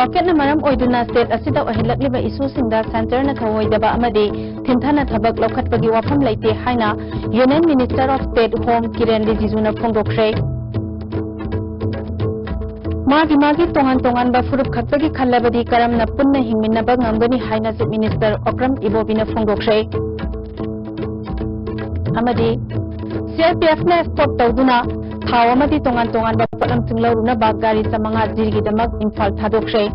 blockade na maram oiduna state asida ohilakliba issue singda center na thawoidaba amadi thimthana thabak lokhatpagi wafam laite haina Union Minister of State Home Kiren Rijiju na phongdokre magi tongan ba furup khatpagi khallabadi karamna punna hingminaba ngambani haina Chief Minister Okram Ibobina phongdokre amadi CRPF na stop tawduna Hawamati tongan ba palang tinglaw na bagari sa mga dirigidamag Imphal thadokre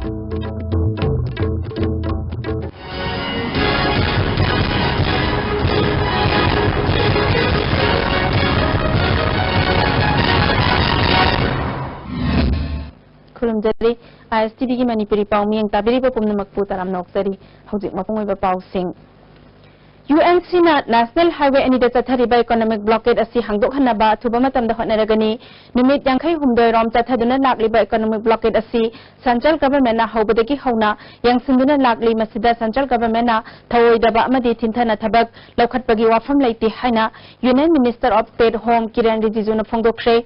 Khurumjari ISTV gi Manipuri paumi ang tabiri pa pumna magputaram na oksari hawjik mapung iba pausing UNC na National Highway ani da chathariba economic blockade asi hangdok hanaba thuba matam da honaragani numit yankhai humdoi rom chathaduna lakliba economic blockade asi central government na hobadagi hauna yangsinduna lakli masida central government na thawoidaba amadi thimthana thabak lokhatpagi wafam laiti haina Union Minister of State Home Kiren Rijiju na phongdokre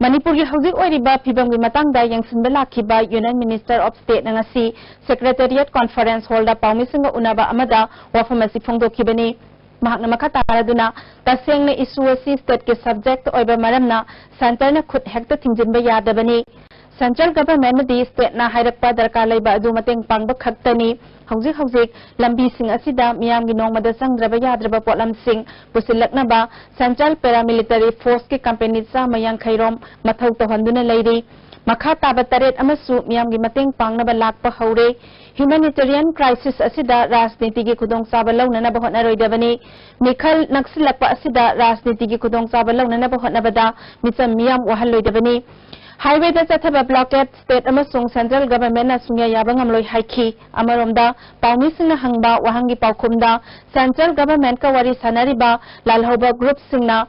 Manipur gi hauzik oiriba phibam gi matangda yangsinba lakhiba Union Minister of State na ngasi Secretariat Conference Hall da paumisinga unaba amada wafam asi phongdokhibani mahakna makataraduna tasengna issue asi state ke subject oiba maramna center na khut hekta thingjinba yadabani Central government madi state na hairakpa darkar laiba adu mateng pangba khaktani hauzik lambi sing asida miyam gi nongmada sangdraba yadraba potlam sing pusilaknaba Central Paramilitary Force ke company sa mayang khairom mathau tohanduna leiri makha taba taret amasu miyam gi mateng pangnaba lakpa haure humanitarian crisis asida rajniti gi khudong saba lawnana ba hotnaroidabani mikhal naksilakpa asida rajniti gi khudong saba lawnana ba hotnabada micham miyam wahalloidabani Highway da chathaba blockade state amasung central government na sungya yabangam loi haiki amaromda paumi singna hangba wahangi paukhumda central government ka wari sanariba lalhoba group singna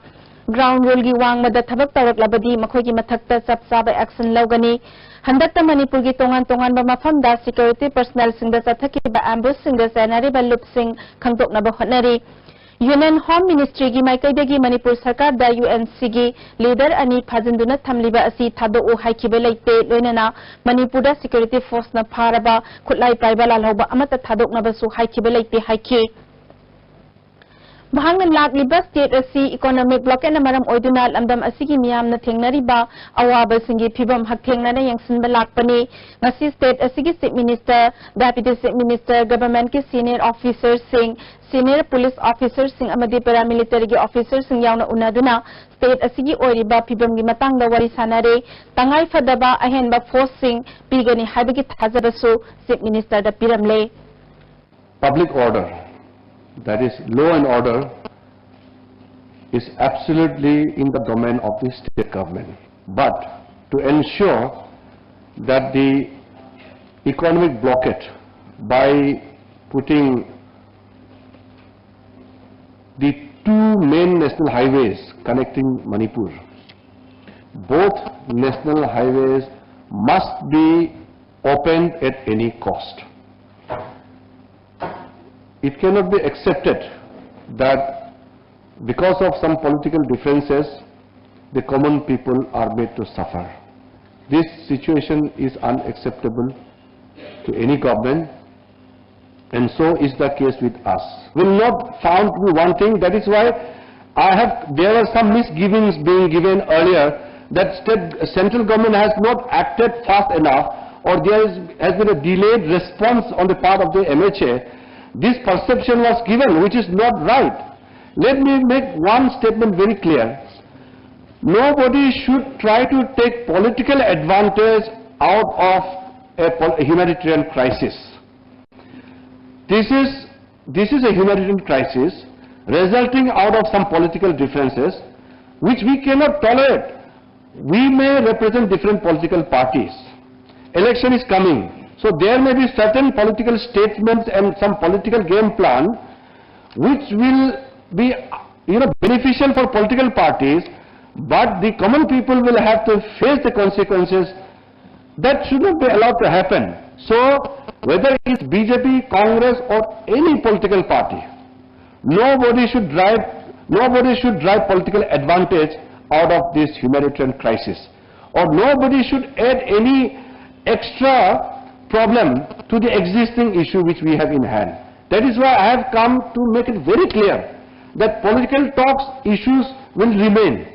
ground rule gi wangmada thabak tawraklabadi makhogi mathakta chapchaba action lawgani handakta Manipur gi tongan ba mafamda security personnel singda chathakiba ambush singda sanariba loop sing khangdokna ba hotnari Union Home Ministry gi maikaidagi Manipur Sarkar da UNC gi leader ani phajinduna thamliba asi thado o haikibe leite loinana Manipur da security force na pharaba khutlai paiba lalhoba amata thadokna basu haikibe leite haiki Bahangna lakliba state asi economic blockade na maram oiduna lamdam asigi miyamna thengnariba awaba singi phibam hakthengna yangsinba lakpani ngasi state asigi Chief Minister Deputy Chief Minister government ki senior officers sing senior police officers sing amadi paramilitary gi officers sing yauna unaduna state asigi oiriba phibam gi matangda wari sanare tangai fadaba ahenba force sing pigani haibagi thajabasu Chief Minister da piramle Public order, that is law and order, is absolutely in the domain of the state government. But to ensure that the economic blockade by putting the two main national highways connecting Manipur, both national highways must be opened at any cost. It cannot be accepted that because of some political differences, the common people are made to suffer. This situation is unacceptable to any government, and so is the case with us. We will not found to be one thing. That is why there were some misgivings being given earlier that central government has not acted fast enough, or there has been a delayed response on the part of the MHA. This perception was given, which is not right. Let me make one statement very clear. Nobody should try to take political advantage out of a humanitarian crisis. This is a humanitarian crisis resulting out of some political differences which we cannot tolerate. We may represent different political parties. Election is coming. So there may be certain political statements and some political game plan which will be beneficial for political parties, but the common people will have to face the consequences. That should not be allowed to happen. So whether it's BJP, Congress or any political party, nobody should drive political advantage out of this humanitarian crisis, or nobody should add any extra problem to the existing issue which we have in hand. That is why I have come to make it very clear that political talks issues will remain.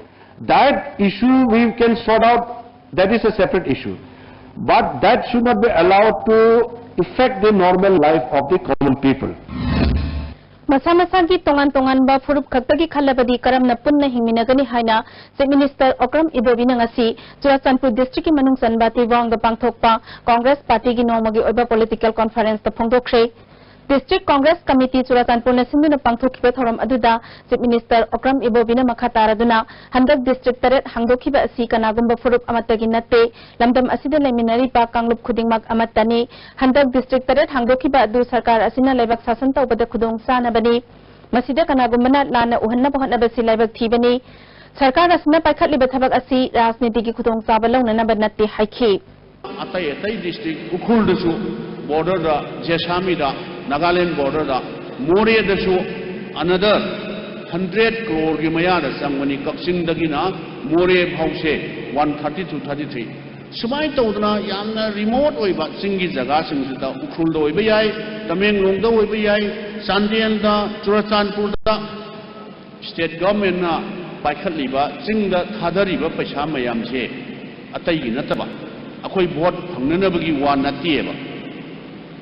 That issue we can sort out, that is a separate issue. But that should not be allowed to affect the normal life of the common people. Masa-masagi tongan-tongan ba furup kaktagi khalabadi karam na punna hingminagani haina Chief Minister Okram Ibobina ngasi Churachandpur District ki manungsan ba tiwang da pangthokpa Congress Party gi nomagi oiba political conference ta phongdokre. District Congress Committee Churachandpur na sinduna pangthokkiba thoram aduda Chief Minister Okram Ibobina makha taraduna handak district taret hangdokkiba asi kanagumba furup amatagi natte lamdam asida laiminari pa kanglup khudingmak amatani handak district taret hangdokkiba adu sarkar asina laibak sasan tawbada khudong sanabani masida kanagumbana lana uhanna bohanna basi laibak thibani sarkar asina paikhatliba thabak asi rajniti gi khudong saba launana natte haikhi atai district ukhul dasu border da Jesami da Nagaland border da More dasu another 100 crore ki maya da sangmani Kaksing dagina More bhause 130 to 33 sumai tawdna yamna remote oiba singi jaga singda ukhul da oiba yai Tamenglong da oiba yai Sandian da Churachandpur da state government na paikhatliba singda thadariba paisa mayam se atai gi nataba akhoi vote phangnanabagi wa nattieba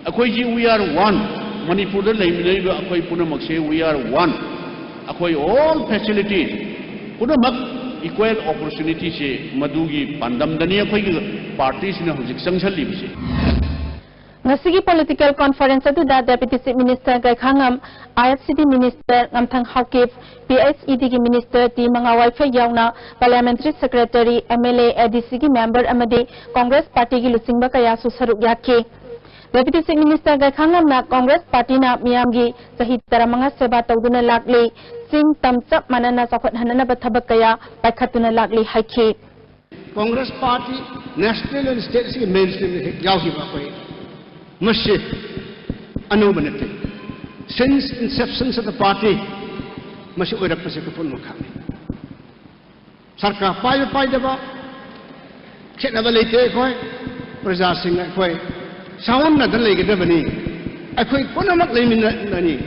akhoi ji we are one Manipur da laiminaiba akhoi punamak se we are one akhoi all facilities punamak equal opportunity se madugi pandamdani akhoi gi parties na hojik sangsalibse ngasigi political conference aduda Deputy Chief Minister Gaikhangam IFCD Minister Ngamthang Haukip PHED gi Minister T Mangawai Phai yauna Parliamentary Secretary MLA ADC gi member amadi Congress Party gi lusingba kaya su saruk yakhe Deputy Chief Minister Gaikhangam na Congress Party na miyam gi sahi taramanga seba tawduna lakli sing tamchap manana sakhot hanana bathabak kaya paikhatuna lakli haikhe Congress Party national and state si mainstream yauhi ba koi Masi anubanate. Since inception of the party, masi oirak pasi kupun mukhami. Sarkar pai daba, kena balite koi, praja singa koi, sawan na dalai kita bani, akoi punamak lemin nani.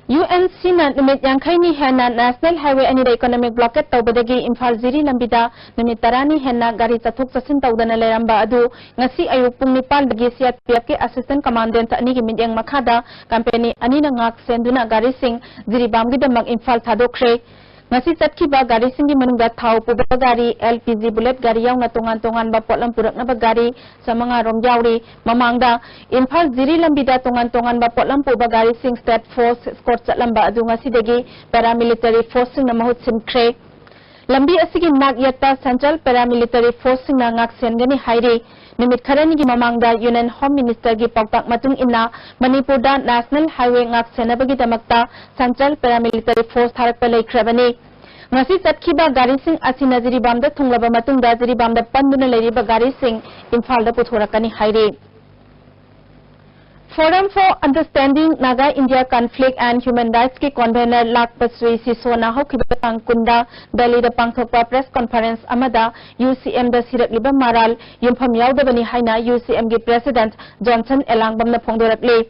UNC na numit yang khaini hena National Highway anida economic blockade tawbadagi Imphal Ziri lambida numit tarani hena gari chathok chasin tawdana leramba adu ngasi ayuk pung 9 dagi CRPF ke assistant commandant ani gi midyang makhada company ani na ngak senduna gari sing Ziri bam gi damak Imphal thadokre ngasi chatkiba gari sing gi manungda thau puba gari LPG bullet gari yauna tongan ba potlam purakna ba gari samanga rom yauri mamangda Imphal Ziri lambida tongan ba potlam puba gari sing state force escort chatlamba adu ngasi dagi paramilitary force sing na mahut simkre lambi asigi nak yatta central paramilitary force sing na ngak sengani haire nimit kharani gi mamangda Union Home Minister gi pautak matung inna Manipur da National Highway ngak senabagi damakta Central Paramilitary Force tharak palai khrabani ngasi chatkiba gari sing asina Ziri bam da thunglaba matung da Ziri bam da panduna leriba gari sing Imphal da puthorakani haire Forum for Understanding Naga India Conflict and Human Rights ke convener Lakpasri Sisona Hokiba Kunda Delhi da pangthokpa press conference amada UCM da sirakliba maral yumpham yaudabani haina UCM gi president Johnson Elangbam na phongdorakle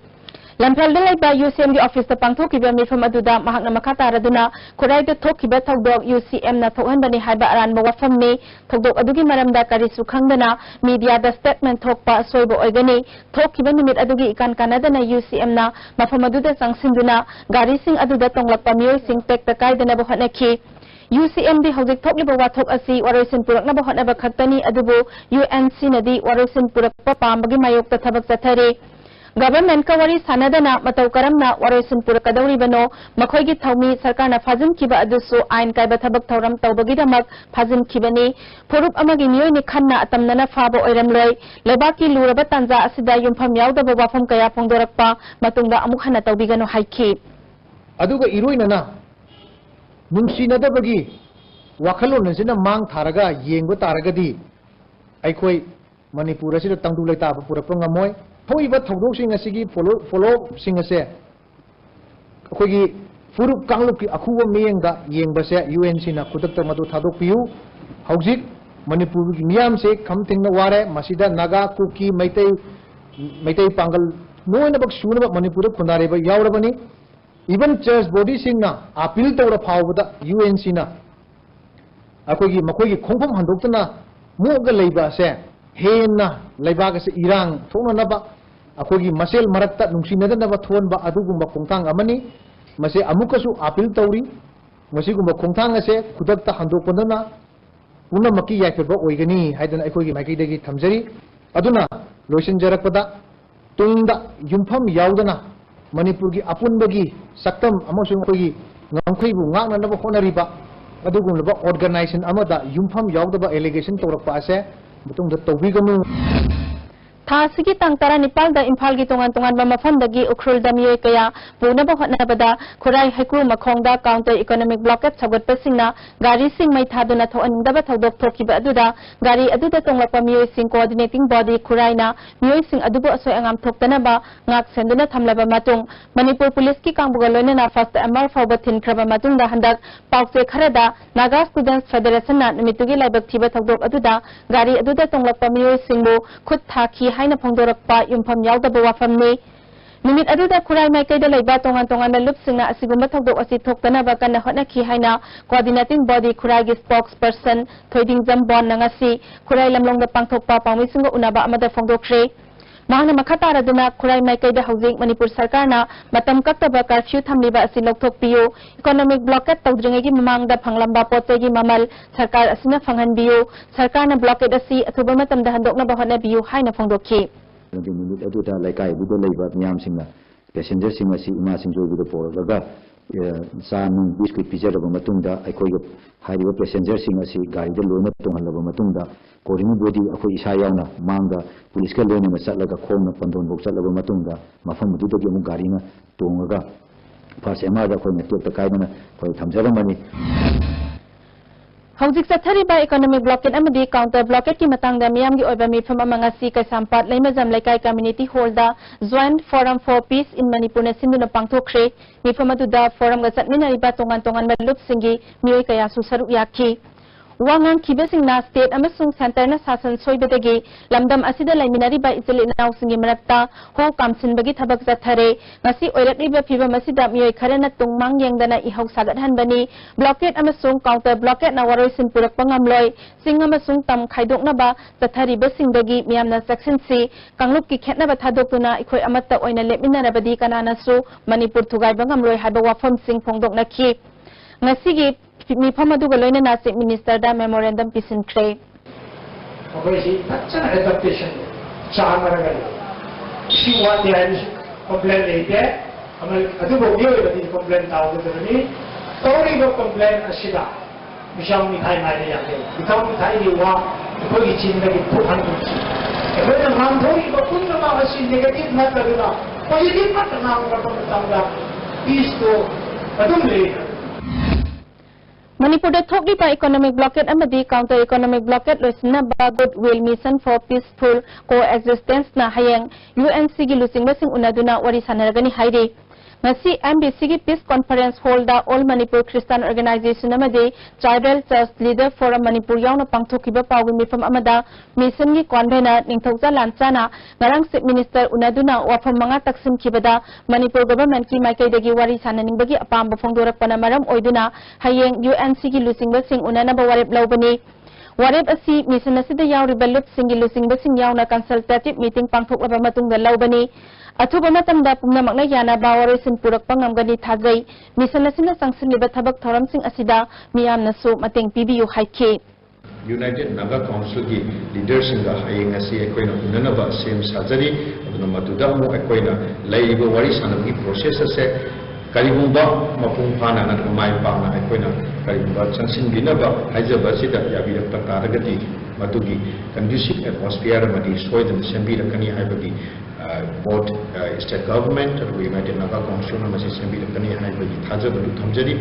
Lamphal dalai ba UCM gi office da pangthokiba mifam aduda mahakna makhata raduna khurai da thokiba thodok UCM na thokhanbani haiba aran ba wafam ne thodok adugi maramda karisu khangdana media da statement thokpa soibo oigani thokiba nimit adugi ikan kanadana UCM na mafam aduda sangsinduna gari sing aduda tonglakpa mioi sing tek takai dana bo hanakhi UCM di hojik thokliba wathok asi waroisin purakna bo hanaba khaktani adubu UNC nadi waroisin purakpa pambagi mayok ta thabak chathare Government ka wari sanadana matau karamna waroisin purakadauri bano makhoi gi thaumi sarkar na fazin kiba adusu ain kai bathabak thauram tawbagi damak fazin kibani phurup amagi nioi ni khanna atamnana fabo oiramloi lebaki luraba tanja asida yumpham yaudaba wafam kaya phongdorakpa matungda amuk hana tawbigano haiki aduga iroinana nungsinadabagi wakhalon sina mang tharaga yengba taragadi aikoi Manipur asida tangdu laita purapra ngamoi thoiba thodok sing asigi follow sing ase akogi furup kanglup ki akhuwa meyengda yengba se UNC na khudak ta madu thadok piu haujik Manipur ki miyam se kham thing na ware masida Naga Kuki Maitai Pangal no na bak shuna ba Manipur khundare ba yawra bani even church body sing na appeal to ra phaw da UNC na akoi gi makoi gi khongphom handok na mo ga leiba se hen na leiba ga se irang thona na ba akoi gi masel marakta nungsi na da ba thon ba adugumba khongthang amani mase amukasu appeal tawri masigumba khongthang ase khudakta handok na una maki yaifeba oigani haidana aikogi maikaidagi thamjari aduna loisinjarapada tungda yumpham yaudana manipurgi apunbagi saktam amasung aikogi ngangkhaibu ngananaba honariba adugumlaba organization amada yumpham yaudaba allegation tawrakpa ase mutungda tawbiganu Thasigi tangtara Nepal da Imphal gi tongan mafam dagi ukrul da miyoi kaya puna ba hotnabada khurai haikru makhong da counter economic blockade chagot pasingna gari sing mai thaduna thoaninda ba thodok thokiba aduda gari aduda tonglakpa miyoi sing coordinating body khurai na miyoi sing adubo asoi angam thoktana ba ngak senduna thamlaba matung Manipur police ki kangbuga loina na first MR fawba thin khraba matung da handak paukse kharada Naga Students Federation na nimitugi laibak thiba thodok aduda gari aduda tonglakpa miyoi singbu khut thaki haina phongdorakpa yumpham yaudaba wafamni numit aduda khurai mai kaida leiba tongan na lupsingna asigumba thodok asi thoktana ba kana hotnaki haina coordinating body khurai gi spokesperson thoiding jambon nangasi khurai lamlong da pangthokpa pangmisinga unaba amada phongdokre mahna makhatara duna khurai mai kaida housing Manipur sarkar na matam kaktaba curfew thamliba asi lokthokpiyo economic blockade tawdringegi mamangda phanglamba potegi mamal sarkar asina phanghanbiyo sarkar na blockade asi athuba matamda handokna ba hotnabiyo haina phongdokhi minute aduda laikai budo leiba miyam singna passenger sing asi ima sing jo budo poraga sa nung biscuit pijaraba matungda aikoi ga haiba passenger sing asi gari da loina tongalaba matungda korini body akoi isa yauna mangda police ka loina masatlaga khongna pandon bok chatlaga matungda mafam bududagi amu gari na tongaga first ema da khoi network ta kaidana khoi thamjaramani Hojik sathariba economic blockade amadi counter blockade ki matangda miyamgi oiba mifam amangasi kaisampat laimajam laikai community hall da joint forum for peace in Manipur na sinduna pangthokre mifam aduda forum ga chatminariba tongan malup singi miyoi kaya su saruk yakhi wangang kibasingna state amasung center na sasan soibadagi lamdam asida laiminariba izali naw singi marakta ho kamsinbagi thabak jathare ngasi oiratliba phibam asida miyoi kharana tungmang yengdana ihau sagat hanbani blockade amasung counter blockade na waroi sinpurak pangamloi sing amasung tam khaidokna ba jathari basingdagi miyamna section C kanglup ki khetna ba thadokuna ikhoi amatta oina lepminarabadi kanana su Manipur thugai bangamloi haba wafam sing phongdokna khi ngasigi mifam aduga loina na chief minister da memorandum pisinkhre akoisi tachana adaptation chamaraga si wati ai complain leite amal adugo yoyodi complain tawdani tori go complain asida misham mithai mari yake mitham mithai ni wa koi chinda ki puthan ki ekoi man thori go kunna ma asi negative na kaduna positive na na ko tamda peace to adum le Manipur da thokliba economic blockade amadi counter economic blockade loisna ba goodwill mission for peaceful coexistence na hayang UNC gi lusingba sing unaduna wari sanaragani hairi ngasi MBC gi peace conference hall da all Manipur Christian organization amadi tribal church leader forum Manipur yauna pangthokiba pawgi mifam amada mission gi convener ningthokja lanchana ngarang chief minister unaduna wafam manga taksim kibada Manipur government ki maikai wari sananingbagi apamba phongdorakpana maram oiduna hayeng UNC gi lusingba sing unana ba warep laubani warep asi mission asida yawriba lup singi lusingba sing yauna consultative meeting pangthoklaba matungda laubani athuba matamda pumnamakna yana bawari sin purak pangamgani thajai mission asina sangsinliba thabak thoram sing asida miyamna su mateng pibiyu haiki United Naga Council ki leaders inga hayeng asi ekoina unanaba sem sajari aduna maduda mo ekoina laiba wari sanamgi process ase karibumba mapung phana na mai pangna ekoina karibumba changsin binaba haijaba sida yabirakta taragati madugi conducive atmosphere madi soidan sembirakani haibagi both state government or United Naga Council na masi sembirakani haibagi thajabadu thamjari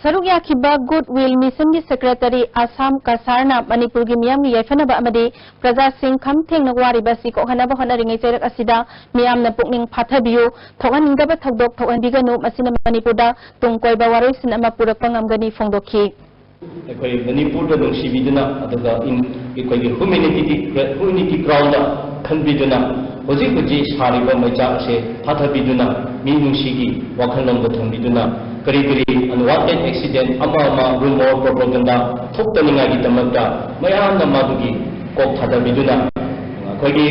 Saruk yakiba goodwill mission gi secretary Assam Kasarna Manipur gi miyam gi yaifanaba amadi praja sing kham thengna wari basi ko hanaba honaringai cherak asida miyam na pukning phathabiyu thogan ningaba thakdok thogan biganu masina Manipur da tungkoi ba waroi sin ama purak pangamgani phongdokhi ꯑꯩꯈꯣꯏ ꯃꯅꯤꯄꯨꯔꯗ ꯅꯨꯡꯁꯤꯕꯤꯗꯨꯅ ꯑꯗꯨꯒ ꯑꯩꯈꯣꯏꯒꯤ humanity ground ꯈꯟꯕꯤꯗꯨꯅ ꯍꯧꯖꯤꯛ ꯁꯥꯔꯤꯕ ꯃꯩꯆꯥꯛ ꯑꯁꯦ ꯐꯥꯊꯕꯤꯗꯨꯅ ꯃꯤ ꯅꯨꯡꯁꯤꯒꯤ ꯋꯥꯈꯜꯂꯣꯟꯗ ꯊꯝꯕꯤꯗꯨꯅ ꯀꯔꯤ ꯑꯟꯋꯥꯟꯇꯦꯗ accident ꯑꯃ ꯔꯨꯃꯣꯔ ꯄ꯭ꯔꯣꯄꯥꯒꯦꯟꯗꯥ ꯊꯣꯛꯇꯅꯤꯡꯉꯥꯏꯒꯤꯗꯃꯛꯇ ꯃꯌꯥꯝꯅ ꯃꯗꯨꯒꯤ ꯀꯣꯛ ꯊꯥꯗꯕꯤꯗꯨꯅ ꯑꯩꯈꯣꯏꯒꯤ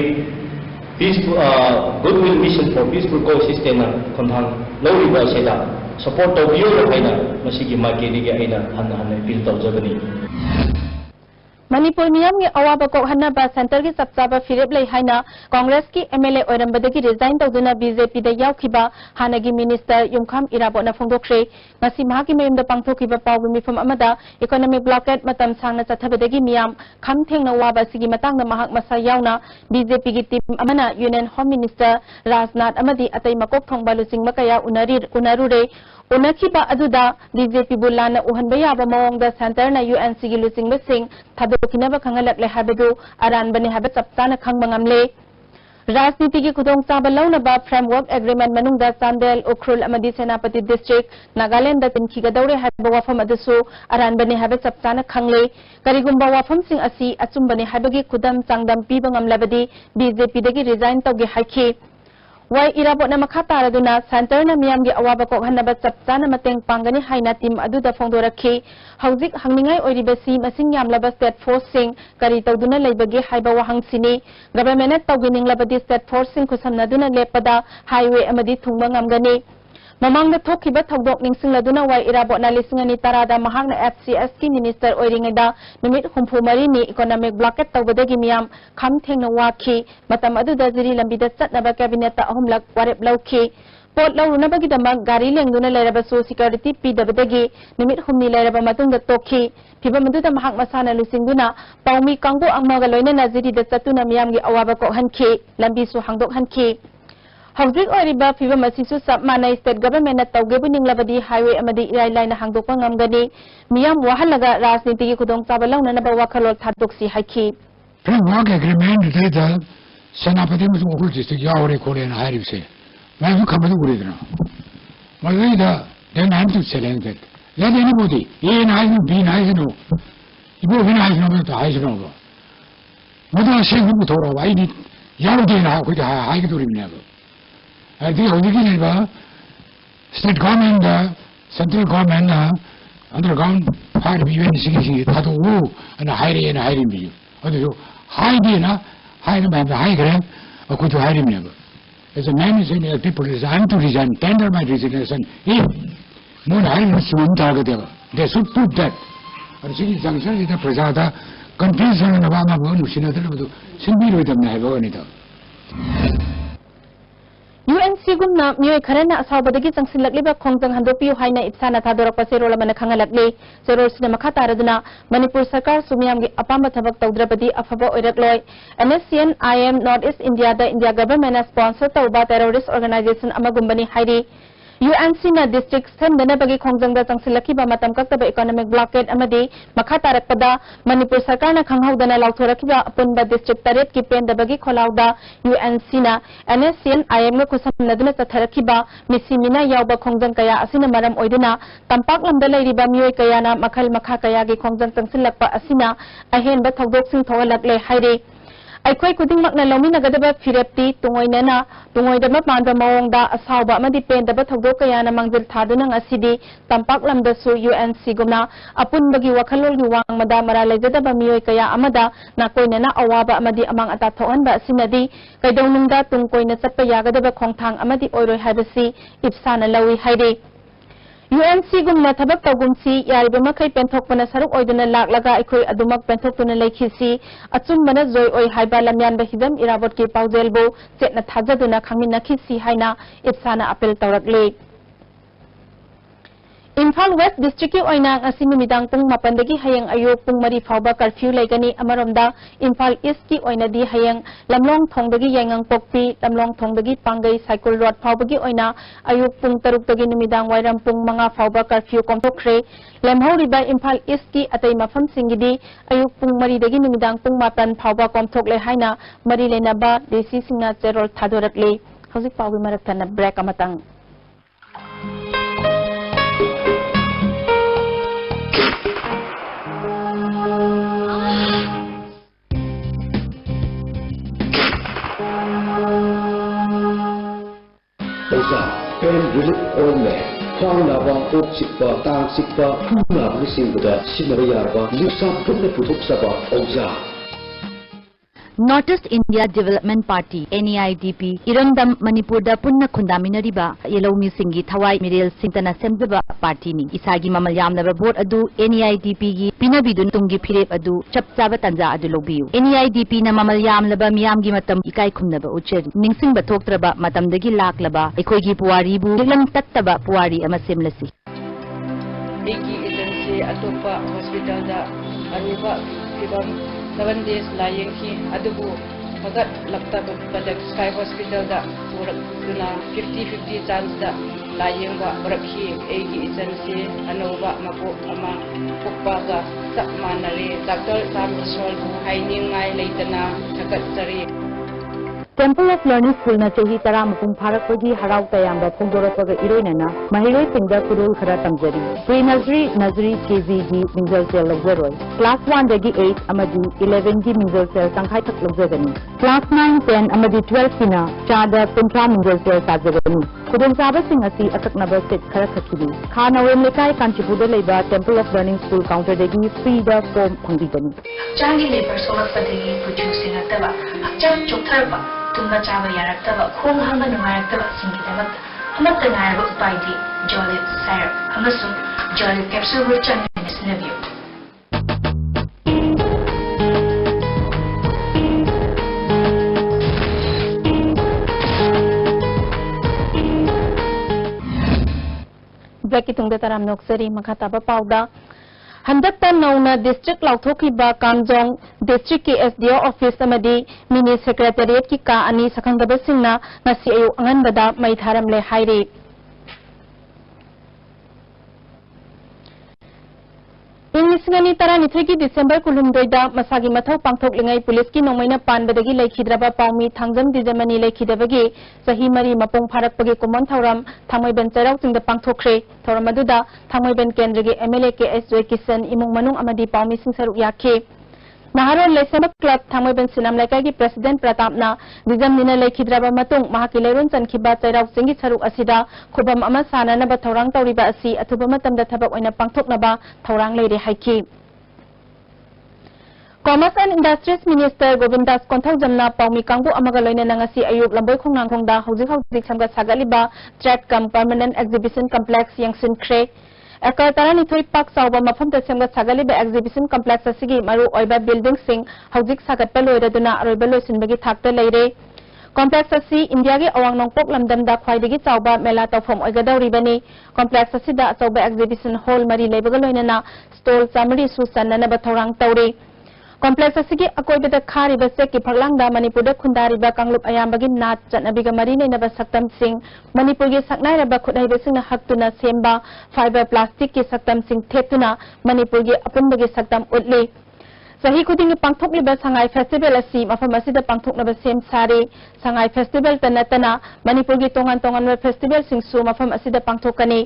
goodwill mission for peaceful coexistence khonthang lawriba aseda support tawbiyo haina masigi marketigi aina hanna appeal tawjabani Manipur miyam gi awaba ko hanna ba center gi sapchaba firep lei haina Congress ki MLA oirambadagi resign tawduna BJP da yaukhiba hanagi minister Yumkham Irabo na phongdokre ngasi mahaki mayumda pangthokiba pawbi mifam amada economic blockade matam sangna chathabadagi miyam kham thengna waba sigi matangna mahak masa yauna BJP gi team amana Union Home Minister Rajnath amadi atai makok thongba lusing makaya unarure Unakiba aduda BJP bulana uhanba yaba mawongda center na UNC gi lusingba sing thadokhinaba khangalak le habadu aran bani haba chaptana khangba ngamle Rajniti gi khudong chaba launaba framework agreement manungda Chandel Ukhrul amadi Senapati district Nagaland da tinkiga daure haba wafam adusu aran bani haba chaptana khangle karigumba wafam sing asi achumbani habagi khudam changdam piba ngamlabadi BJP dagi resign tawge haikhi Wai irabot na makataraduna center na miyam gi awaba ko hanaba chapchana mateng pangani haina team aduda phongdorakhi hauzik hangningai oiribasi masing yamlaba state force sing kari tawduna leibagi haiba wahang sini government tawgining labadi state force sing khusamnaduna lepada highway amadi thungba ngamgani Mamangda thokiba thodok ningsingladuna wai irabot na lisingani tarada mahakna FCS ki minister oiringeda numit humpu marini economic blockade tawbadagi miyam kham thengna wakhi matam aduda jiri lambida chatnaba cabinet ta ahumlak warep lauki pot laurunabagi damak gari lengduna leirabasu security pidabadagi numit humni leiraba matungda tokhi phiba maduda mahak masana lusingduna paumi kanggo angmaga loinana jiri da chatuna miyam gi awaba ko hanki lambi su hangdok hanki Hauzik oriba fiba masisu sapmana state government na tawgebu ninglabadi highway amadi irai laina hangdokpa ngamgani miyam wahalaga rajniti gi khudong chaba launa na ba wakhalol thadoksi haiki framework agreement data Senapati musu ukul district yaore kore na haribse mayu khamadu uridna maida then I am to challenge that let anybody a nice no b nice no ibo b nice no to high no modu shen bu thoro wai ni yaudi na ko da hai gi durimne I think state government, central government, underground part of UN CGC, Tatu, and a high view. High dinner, high the high grade, or could you hide him never? As a man is saying, people resign to resign, tender my resignation. If more high soon target, they should put that. And she is junction is the Prasada, confusion and Obama, who should not be with them, never anything. UNC gumna miyoi kharana asawbadagi changsinlakliba khongjang handopiu haina ipsana thadorakpa serol amana khangalakli serol sina makataraduna Manipur sarkar sumiyam gi apamba thabak tawdrabadi afaba oirakloi NSCN IM Northeast India da India government sponsor tawba terrorist organization amagumbani hairi UNC na district sendana bagi khongjang da changsilakiba matam kaktaba economic blockade amadi makatarakpada Manipur sarkar na khanghaudana lauthorakiba apunba district taret ki penda bagi kholauda UNC na NSCN IM ga kusamnaduna chatharakiba misimina yawba khongjang kaya asina maram oiduna tampak lamda leiriba miyoi kaya na makhal makha kaya gi khongjang changsilakpa asina ahenba thodok sing thogalakle haire Aikwai kuding makna lominagadaba firepti tungoidaba panda mawongda asawba amadi pendaba thodok kaya na mangjil thaduna ngasidi tampak lamdasu UNC gumna apunbagi wakhalol gi wangmada maralejadaba miyoi kaya amada nakoinana awaba amadi amang ata thohanba asinadi kaidawnungda tungkoina chatpa yagadaba khongthang amadi oiroi haibasi ipsana lawi haire UNC gumna thabak tawgumsi yariba makai penthokpana saruk oiduna laklaga aikhoi adumak penthoktuna leikhisi achumbana joy oi haiba lamyan ba hidam irabot ki paujelbo chetna thajaduna khangmina khisi haina ipsana apel tawrakle Imphal West District ki oina ngasi numidang pung 8 dagi hayang ayuk pung 3 fawba curfew laigani amaromda Imphal East ki oina di hayang lamlong thong dagi yangang pokpi lamlong thong dagi pangai cycle road fawbagi oina ayuk pung 3 dagi numidang wairam pung 5 fawba curfew komthokre lemhoriba Imphal East ki atay mafam singidi ayuk pung 3 dagi numidang pung 8 fawba komthokle haina mari lenaba DC singna cherol thadorakle hojik pawbi maraktana break amatang ꯈ꯭ꯋꯥꯡ ꯅꯥꯕ ꯀꯣꯛ ꯆꯤꯛꯄ ꯇꯥꯡ ꯆꯤꯛꯄ ꯈꯨ ꯅꯥꯕꯅꯆꯤꯡꯕꯗ ꯁꯤꯖꯤꯟꯅꯕ ꯌꯥꯔꯕ ꯂꯤꯛꯁꯥ ꯄꯨꯟꯅ ꯄꯨꯊꯣꯛꯆꯕ ꯑꯧꯖꯥ North East India Development Party (NEIDP) Irandam Manipur da punna khundaminariba yelomi singi thawai mirel singtana semjaba party ni isagi mamal yamnaba vote adu NEIDP gi pinabidun tungi phirep adu chapchaba tanja adu lobiyu NEIDP na mamal yamlaba miyamgi matam ikai khumnaba uchari ningsingba thoktraba matamdagi laklaba ekoigi puwari bu lam tattaba puwari ama semlasi egi agency atopa hospital da aruba fibam 7 days lying ki adubu magat lakta badak sky hospital da puruna 50-50 chance da lying ba rakhi egi agency anova mapo ama pukpa ga sak manare doctor sam sol haining ngai leitana thakat sari Temple of Learning School na chahi tara mapung pharak pagi harau tayamba phongdorapga iroinana mahiroi singda kudul khara tamjari pre nursery KG gi minjal sel logjaroi class 1 dagi 8 amadi 11 gi minjal sel tangkhai thak logjagani class 9 10 amadi 12 kina chada kuntra minjal sel sajagani kudul saba sing asi ataknaba set khara khakibi khana wem lekai kanchipuda leiba Temple of Learning School counter dagi free da form phangdigani changi labor solak padagi puju ataba chang choktarba tumba chaba yaraktaba khong hamba nungayaktaba singidabak amatta ngaraba upaidi jolly syrup amasung jolly capsule with chang sinabiyo Jackie tungda taram noksari makataba pauda Handakta nauna district lauthokiba Kamjong district ki SDO office amadi mini secretariat ki ka ani sakhangdaba singna ngasi ayu anganbada mai tharam le hairi Ingisngani tara nithegi December kulumdoida masagi mathau pangthok lingai police ki nomaina panbadagi laikhidraba paumi thangjam dijamani laikhidabagi sahi mari mapong pharakpagi common thauram thamoi ben charau singda pangthokre thoram aduda thamoi ben kendragi MLA ke SJ Kisan imung manung amadi paumi sing saru yakhe Naharol Lesama Club thamoi ben sinam laikai ki president Pratapna dijam nina laikhidraba matung mahaki leron chankhiba charau singi saru asida khubam ama sanana ba thorang tauriba asi athuba matamda thabak oina pangthoknaba thorang leire haiki Commerce and Industries Minister Govindas Konthaugamna Paumi Kangbu amaga loina nangasi ayuk lamboi khongnang khongda hojik samga sagaliba Trade Cum Permanent Exhibition Complex Yangsin Kre Ekar tarani thoi pak sauba mafam ta semga sagaliba exhibition complex asigi maru oiba building sing hojik sagatpa loiraduna aroiba loisinbagi thakta leire complex asi India gi awang nongpok lamdamda khwaidagi chauba mela tawfom oigadawribani complex asida chauba exhibition hall mari leibaga loinana stall chamari su sanana ba thorang tawri complex asigi akoibada khariba seki phaglangda manipurda khundariba kanglup ayambagi nat chanabiga mari neinaba saktam sing manipurgi saknairaba khudaiba singna haktuna semba fiber plastic ki saktam sing thetuna manipurgi apunbagi saktam utli sahi khudingi pangthokliba sangai festival asi mafam asida pangthoknaba sem sari sangai festival tanatana manipurgi tongan tongan festival singsu mafam asida pangthokani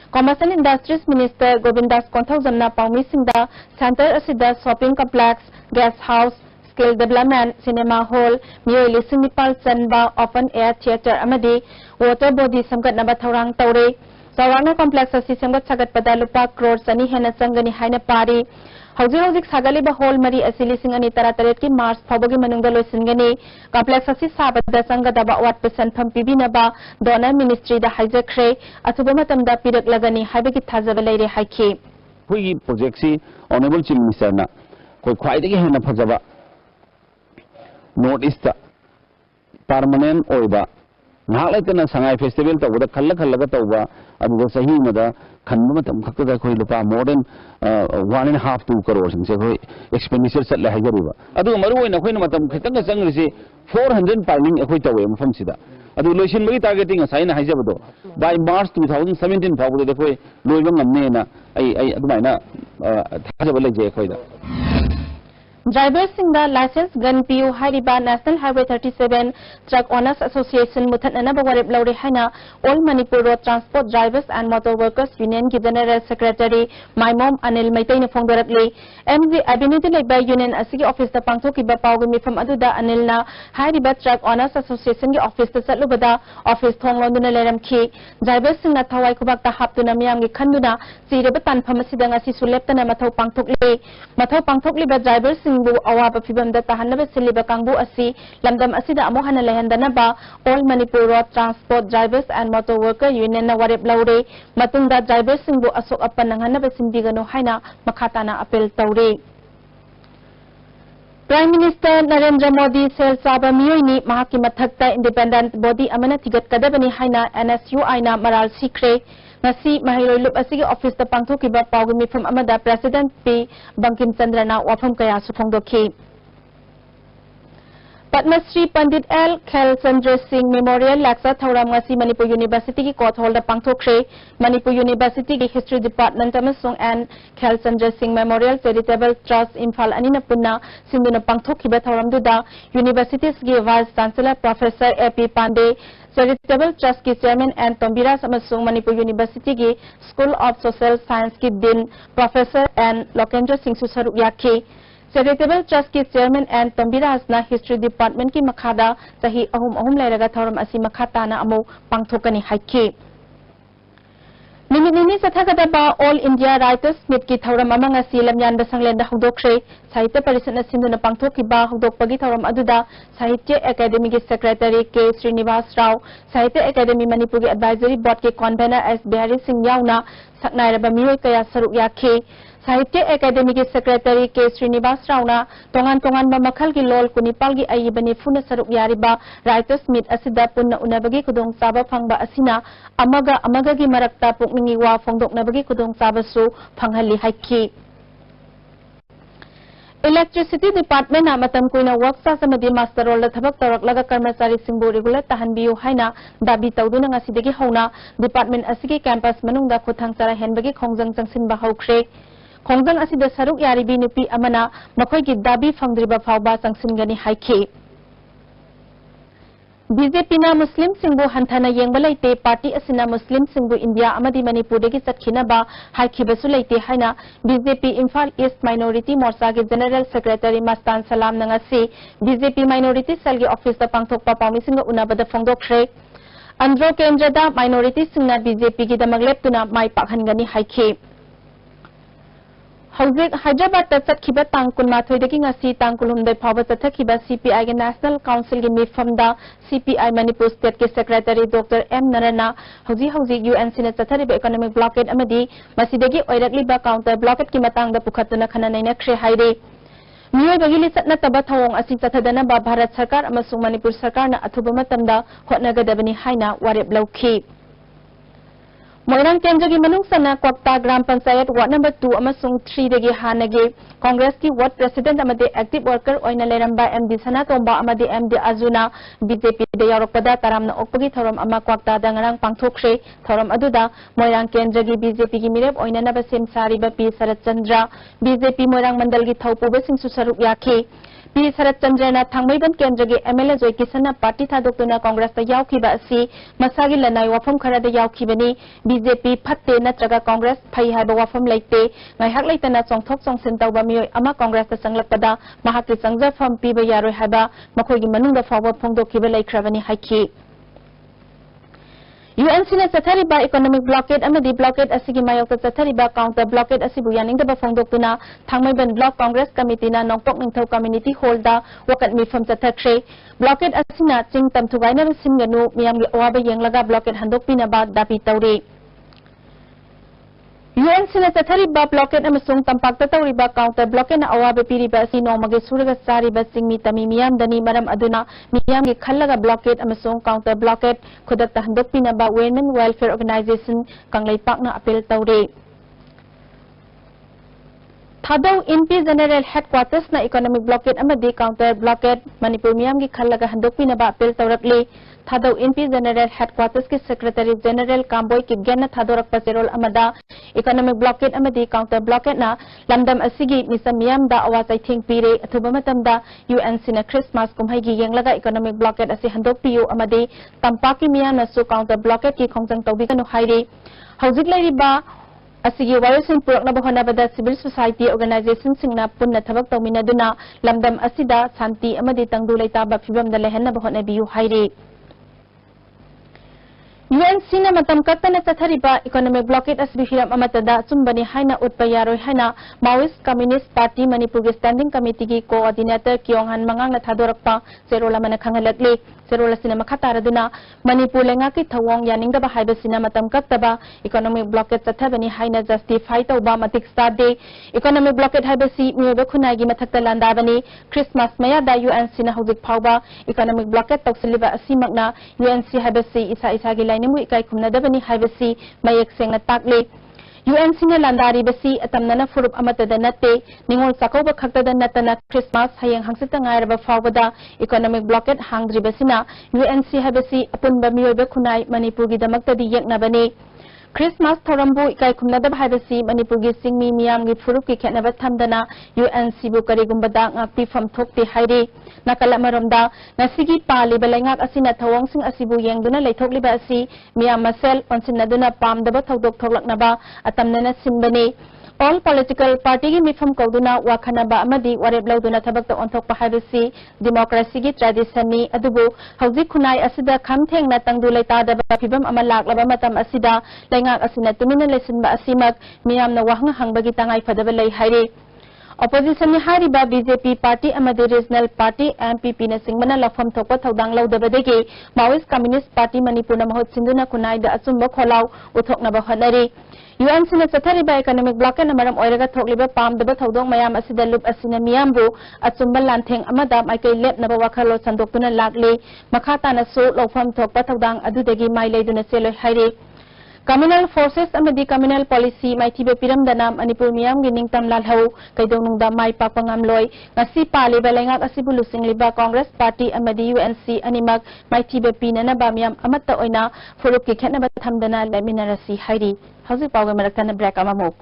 Commerce and Industries Minister Govindas Konthaugamna Paumi Singda Center asida shopping complex, guest house, skill development, cinema hall, miyoi lising nipal chanba open air theatre amadi water body samgatnaba thorang taure Saurana complex asi samgat sagatpada lupa crore sani hena changani haina pari hojik sagaliba hall mari asili singani tarataret ki March phobagi manungda loisingani complex asi sabada sangadaba wat percent pham pibinaba donor ministry da haijakre athuba matamda pirak lagani haibagi thajaba leire haiki Hui project si honorable chief minister na koi khwaidagi hena phajaba North East permanent oiba Nalaitana Sangai Festival to Kalla Tauba, Abu Sahimada, Kanmatam Kakata Lupa, more than 1.5 to 2 crores and say expenditure set la Hajariba. Adu Maru in a Quinamatam Katanga Sang say 400 piling a quita away from Sida. Adu Lucian Mari targeting a sign Hajabado. By March 2017, probably the way Louis Nena, I admire Hajabala Jacoida. Drivers singda license gun piu hariba National Highway 37 Truck Owners Association muthatna ba warep lawre haina All Manipur Road Transport Drivers and Motor Workers Union ki General Secretary Maimom Anil Maitai na phongdoratli MG Avenue de laiba union asigi office da pangthoki ba pawgi mifam aduda Anil na hariba Truck Owners Association ki office da chatlubada office thonglonduna leramkhi drivers singna thawai kubak ta haptuna miyam gi khanduna chireba tanpham asida ngasi suleptana mathau pangthokli ba drivers bu awaba phibam da tahanaba siliba kangbu asi lamdam asida amo hana lehandana ba All Manipur Road Transport Drivers and Motor Worker Union na warep laure matungda drivers singbu asok apan nanghanaba simbigano haina makhatana apel taure Prime Minister Narendra Modi sel saba miyoini mahaki mathakta independent body amana thigat kadabani haina NSUI na maral sikre ngasi mahiroi lup asigi office da pangthokiba pawgi mifam amada President P Bankim Chandra na wafam kaya suphongdokhi Padma Shri Pandit L Khel Chandra Singh Memorial Laksa Thauram ngasi Manipur University ki court hall da pangthokre Manipur University ki History Department amasung and Khel Chandra Singh Memorial Charitable Trust Imphal anina punna sinduna pangthokhiba thauram duda Universities ki Vice Chancellor Professor AP Pandey Charitable Trust ki Chairman and Tombiras amasung Manipur University ki School of Social Science ki Dean Professor and Lokendra Singh Susaruk yakhi Charitable Trust ki Chairman and Tombiras na History Department ki makhada sahi ahum lairaga thauram asi makhata na amo pangthokani haikhi Niminini sathagada ba All India Writers Meet ki thauram amang asi lamyan basanglen da hudokre Sahitya Parishad na sinduna pangthoki ba hudokpagi thauram aduda Sahitya Academy ki Secretary K Srinivas Rao Sahitya Academy Manipur ki Advisory Board ki Convener S Behari Singh yauna saknairaba miyoi kaya saruk yakhi Sahitya Academy ki Secretary K Srinivas Rao na tongan ba makhal ki lol kunipal gi ayibani funa saruk yariba Writers Meet asida punna unabagi kudong saba phangba asina amaga gi marakta pukningi wa phongdoknabagi kudong saba su phanghali haikhi Electricity Department na matam kuina worksa samadi master role da thabak tawraklaga karmachari singbu regular tahanbiyu haina dabi tawduna ngasidagi hauna department asigi campus manungda khuthang chara henbagi khongjang changsin ba haukre Khongjang asida saruk yaribi nupi amana makhoi gi dabi phangdriba phawba changsin haikhi BJP na Muslim singbu hanthana yengba laite party asina Muslim singbu India amadi Manipur degi chatkina ba haikhibasu laite haina BJP Imphal East Minority Morcha ge General Secretary Mastan Salam nangasi BJP Minority Cell ge office da pangthokpa pawmi singa unabada phongdokre Andhra Kendra da minority singna BJP gi damagleptuna mai pakhangani haikhi Hauzik Hyderabad ta chatkiba tang kunmathoi dagi ngasi tang kulhumdai phawba chathakiba CPI ge National Council ge mifamda CPI Manipur State ke Secretary Dr. M Narana hauzi UNC na chathariba economic blockade amadi masidagi oirakliba counter blockade ki matangda pukhatuna khananaina khre haire Miyoi bagi li chatna taba thawong asi chathadana ba Bharat Sarkar amasung Manipur Sarkar na athuba matamda hotnagadabani haina warep lawkhi Moirang Kendra gi manungsana Kwakta Gram Panchayat Ward number 2 amasung 3 dagi hanagi Congress ki Ward President amade active worker oina leramba MD Sanatomba amade MD Azuna BJP da yaropada taramna okpagi thoram ama Kwakta da ngarang pangthokre thoram aduda Moirang Kendra gi BJP gi mirep oina nabasim sariba P Sarat Chandra BJP Moirang Mandal gi thaupuba sing susaruk yakhi P Sarat Chandra na thangmaiban Kendra gi MLA Joy Kisana party thadoktuna Congress ta yaukhiba asi masagi lanai wafam khara da yaukhibani BJP phatte natraga Congress phai haiba wafam laite ngaihak laitana chongthok chongsin tawba miyoi ama Congress ta sanglakpada mahakti changjafam piba yaroi haiba makhoigi manungda fawba phongdokhiba laikhrabani haikhi UNC na chathariba economic blockade amadi blockade asigi mayokta chathariba counter blockade asibu yaningdaba phongdoktuna thangmaiban block Congress committee na nongpok ningthau community hall da wakat mifam chathakre blockade asina ching tamthugaina simganu miyamgi awaba yenglaga blockade handokpina ba dabi tawri UNC na chathariba blockade amasung tampakta tawriba counter blockade na awaba piriba asi nomage suraga sariba singmi tami miyam dani maram aduna miyamgi khallaga blockade amasung counter blockade khudakta handokpina ba Women Welfare Organization kanglai pakna appeal tawri Thadau NP General Headquarters na economic blockade amadi counter blockade Manipur miyam gi khallaga handokpi na ba appeal tawrakli Thadau NP General Headquarters ki Secretary General Kamboy Kipgen na thadorak paserol amada economic blockade amadi counter blockade na lamdam asigi misam miyam da awasai thingpire athuba matamda UNC na Christmas kumhai gi yenglaga economic blockade asi handokpiyu amadi tampaki miyam na su counter blockade ki khongjang tawbiganu hairi hawjik lairiba asigi warisin purakna bahonabada civil society organization singna punna thabak tawminaduna lamdam asida santi amadi tangdu leitaba phibamda lehanna bahona biyu hairi UNC na matam kattana chathariba economic blockade asbi hiram amatada chumbani haina utpayaroi haina Maoist Communist Party Manipur ge standing committee gi coordinator Kyonghan Mangang na thadorakpa serola mana khangalakli serola sina makhataraduna Manipur lenga ki thawong yaningda ba haiba sina matam kattaba economic blockade chathabani haina justify tawba matik stade economic blockade haiba si miyoba khunai gi mathakta landabani Christmas maya da UNC na hojik phawba economic blockade tawsiliba asimakna UNC haiba si isa isa gi nimu ikai khumnadabani haibasi mayek sengna takle UNC na landari basi atamnana furup amatada natte ningol sakauba khaktada natana Christmas hayang hangsita ngairaba fawbada economic blockade hangdri basina UNC haibasi apunba miyoba khunai Manipur gi damaktadi yeknabani Christmas thorambu ikai khumnadab haibasi Manipur gi singmi miyam gi furup ki khenaba thamdana UNC bu karigumbada ngakpi pham thokti hairi nakala maromda nasigi pali balengak asina thawong sing asibu yengduna leithokliba asi miyam masel onsinaduna pamdaba thodok thoklaknaba atamnana simbani all political party gi mifam kauduna wakhanaba amadi warep lauduna thabakta onthokpa haibasi democracy gi tradition ni adubu hawjik khunai asida khamthengna tangdu leitadaba phibam ama laklaba matam asida lengak asina tumina lesinba asimak miyamna wahang hangbagi tangai phadaba lei hairi opposition ni hariba BJP party amadi regional party MPP na singmana lafam thokpa thodang laudabadegi Maoist Communist Party Manipur na mahot sinduna kunai da achumba kholaw uthokna ba hanari UNC na chathariba economic blockade na maram oiraga thokliba pamdaba thodong mayam asida lup asina miyambu achumba lantheng amada maikai lepnaba wakhalo sandoktuna lakli makhata na so lofam thokpa thodang adudagi mai leiduna seloi hairi communal forces amadi communal policy maithibe piramdana Manipur miyam gi ningtam lalhau kaidonungda mai papangam loi ngasi pali balengak asibu lusingliba Congress party amadi UNC animak maithibe pinana ba miyam amatta oina furup ki khenaba thamdana leminarasi hairi hauji pawga marakana break amamok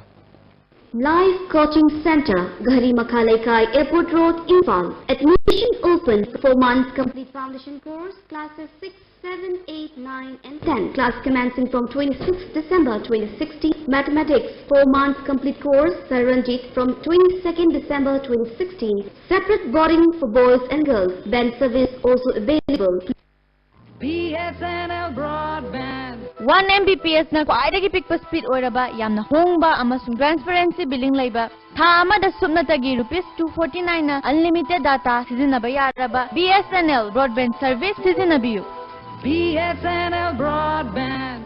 Live Coaching Center, Ghari Makhalaikai, Airport Road, Imphal. Admission open. 4 months complete foundation course. Classes 6, 7, 8, 9 and 10. Class commencing from 26th December 2016. Mathematics 4 months complete course. Saranjit from 22nd December 2016. Separate boarding for boys and girls. Band service also available. BSNL broadband 1 Mbps na kwaidagi pikpa speed oiraba yamna hongba amasung transparency billing laiba tha amada subnatagi ₹249 na unlimited data sizinaba yaraba BSNL broadband service sizinabiyu BSNL broadband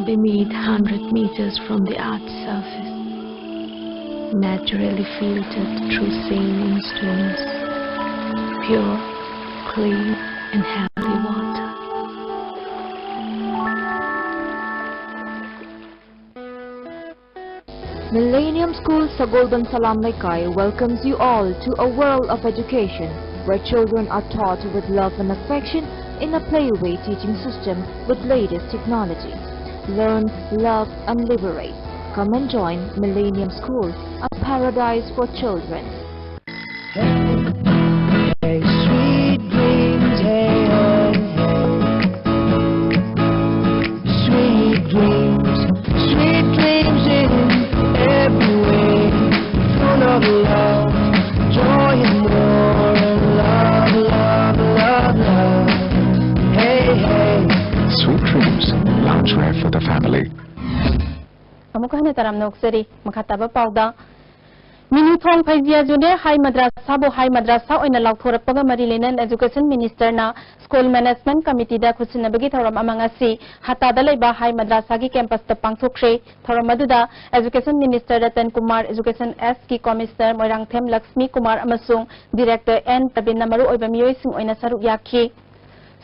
Beneath 100 meters from the Earth's surface, naturally filtered through sailing stones, pure, clean and healthy water. Millennium School Sagolban Salam Laikai welcomes you all to a world of education where children are taught with love and affection in a playway teaching system with latest technology. Learn, love and liberate. Come and join Millennium School, a paradise for children. Hey, sweet dreams, hey, hey, hey. Sweet dreams in every way. Full of love, joy and more, and love, love, love, love. Hey, hey. Sweet dreams, loungewear for the family. Amukahna taram nokseri makhataba pawda Minuthong Phaizia Junior High Madrasa bo High Madrasa oina lauthorakpaga mari lenan Education Minister na School Management Committee da khusinabagi thoram amangasi hatada leiba High Madrasa gi campus ta pangthokre thoram aduda Education Minister Ratan Kumar Education S ki Commissioner Moirangthem Lakshmi Kumar amasung Director N Tabin namaru oiba miyoi sing oina saruk yakhi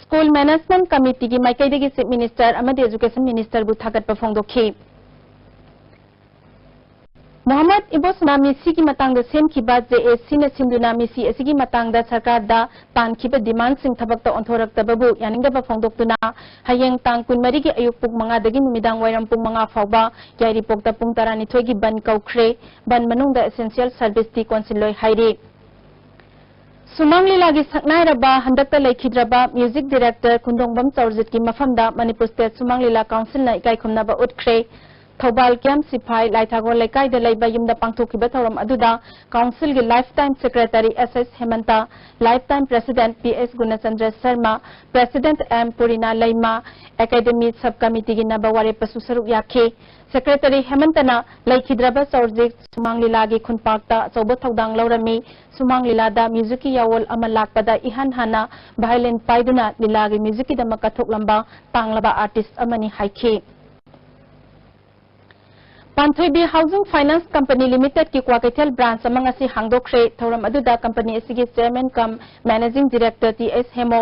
school management committee की माइकैदगी chief minister अमदी education minister बु थागत फोंदोखी मोहम्मद इबोसना मिसी की Matang same की बात JAC ने सिंधुना मिसी एसिगी मतंग सरकार दा तानखिब डिमांड सिंह थबक ता ओंथोरक्तबबु यानिंगब फोंदोक्तुना हयेंग तांग कुनमरी की अयुक पुग मंगा दगी नुमिदांग वायरम पुग मंगा फावबा यारिपोक्ता पुग 12 की बन कौख्रे बन मनुंगदा एसेंशियल सर्विस दी कौंसिलोय हाइरे सुमांग लीला की सकनायरबा हंदक्ता लेखिद्रबा म्यूजिक डायरेक्टर कुंदोंबम चौरजित की मफमदा मणिपुर स्टेट सुमांग लीला काउंसिल ना इकाई खुमनाबा उठख्रे थौबाल कैम सिपाही लाइथागोल लेकाई दे लेबा युमदा पांगथोखिबा थौरम अदुदा काउंसिल की life time secretary SS Hemanta life time president PS Gunachandra Sharma president M पुरीना लैमा एकेडमी सब कमिटी की नबवारे पसु सरुक याखे सेक्रेटरी हेमंतना लेखिद्रबा चौरजित सुमांग लीला की खुनपाक्ता चौबा थौदांग लौरमी सुमांग लीलादा म्यूजिक की यावल अमा लाकपदा इहान हाना वायलिन पाइदुना लीला की म्यूजिक की दमक कथोकलंबा तांगलबा आर्टिस्ट अमनी हाइखे Panthoibi housing finance company limited की क्वाकैथल ब्रांच अमंग असि हांगदोख्रे थौरम अदुदा कंपनी असिगी chairman cum managing director TS Hemo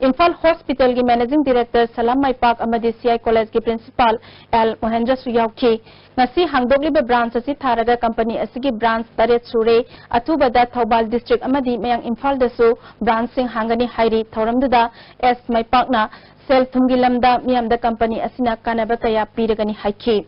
Imphal hospital की मैनेजिंग डायरेक्टर सलाम माइपाक अमदी CI कॉलेज की प्रिंसिपल L महेंद्र सुयाउखी ngasi hangdokliba branch asi tharaga company asigi branch taret sure atubada thobal district amadi mayang imphal dasu branch sing hangani hairi thoramduda S maipakna sel thumgi lamda miyamda company asina kanaba kaya piragani haiki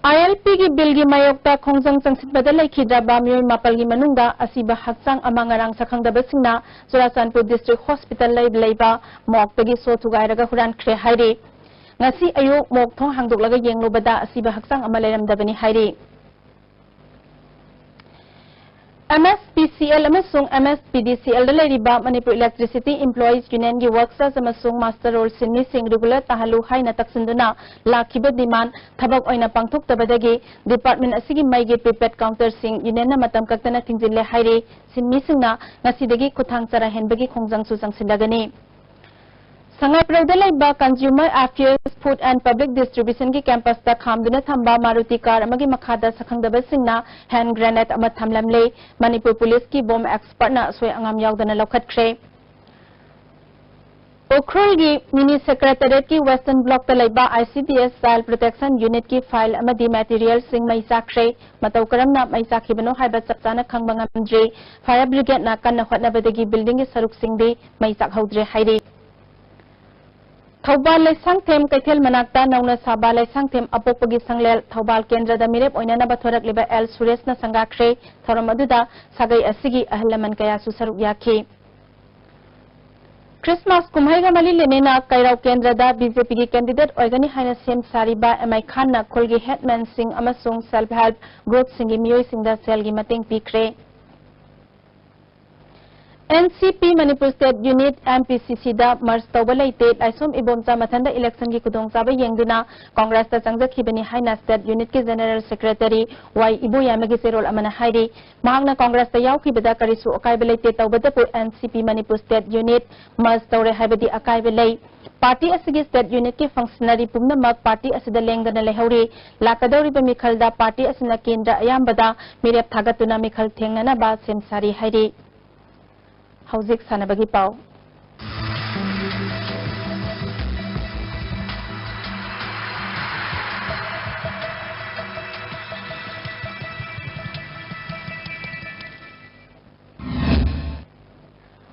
ILP की bill की मायोक्ता खोंजंग चंगसितबदा लेखिद्रबा मियोय मापल की मनुंगदा असिबा हक्सांग अमांगरांग सखंगदबसिंगना Churachandpur district hospital लेबा मोक्तगी सोथुगायरगा हुरानख्रे हाइरे ngasi ayuk mok thong hangdoklaga yenglobada asiba haksang ama leiramdabani hairi MSPCL amasung MSPDCL leriba Manipur Electricity Employees Union gi workers amasung master roll sinni sing regular tahalu haina taksinduna lakhiba demand thabak oina pangthok tabadagi department asigi maigi prepaid counter sing union na matam kaktana thingjinle hairi sinni singna ngasi dagi kuthang chara henbagi khongjang su sangsindagani Sangai प्रौदलैबा consumer affairs food and public distribution की campus ता खामदुना थंबा Maruti car अमगी मखादा सखंगदबसिंगना hand grenade अमा थमलमले मणिपुर पुलिस की बॉम्ब एक्सपर्ट ना सोय अंगाम यावदना लौखटख्रे उखरुल की मिनी सेक्रेटरीट की वेस्टर्न ब्लॉक तलैबा ICDS चाइल्ड प्रोटेक्शन यूनिट की फाइल अमदी मटेरियल सिंग मई चाख्रे मतौ करमना मई चाखिबनो हाइबा चपचाना खंगबा ngamdre फायर ब्रिगेड ना कन्न होटनबदगी बिल्डिंग की सरुक सिंगदे मई चाखौद्रे हाइरे थौबाल लेसांगथेम कैथेल मनाक्ता नौना साबा लेसांगथेम अपोकपगी संगलेल थौबाल केंद्र दा मिरेप ओइनाना बथोरकलिबा L सुरेशना संगाख्रे थौरम अदुदा सागै असिगी अहलमन कया सुसरुक याखे क्रिसमस कुमैगा मली लेनेना कैराव केंद्र दा BJP की कैंडिडेट ओइगनी हाइना सेम सारिबा MI खान ना खुलगी हेडमैन सिंह अमसुंग सेल्फ हेल्प ग्रुप सिंगी मियोय सिंगदा सेल की मतेंग पीख्रे NCP Manipur State Unit MPCC da mars tawba leite laisom ibomcha mathanda election ki kudong chaba yengduna Congress ta changjakhibani haina State Unit ki General Secretary Y Ibu Yamagi serol amana hairi mahakna Congress ta yawkhibada karisu akaiba leite tawbada pu NCP Manipur State Unit mars tawre haibadi akaiba lei Party asigi State Unit ki functionary pumnamak party asida lengdana lehori lakadoriba mikhalda party asina kendra ayambada mirep thagatuna mikhal thengnana ba semsari hairi हौजिक सानबगी pav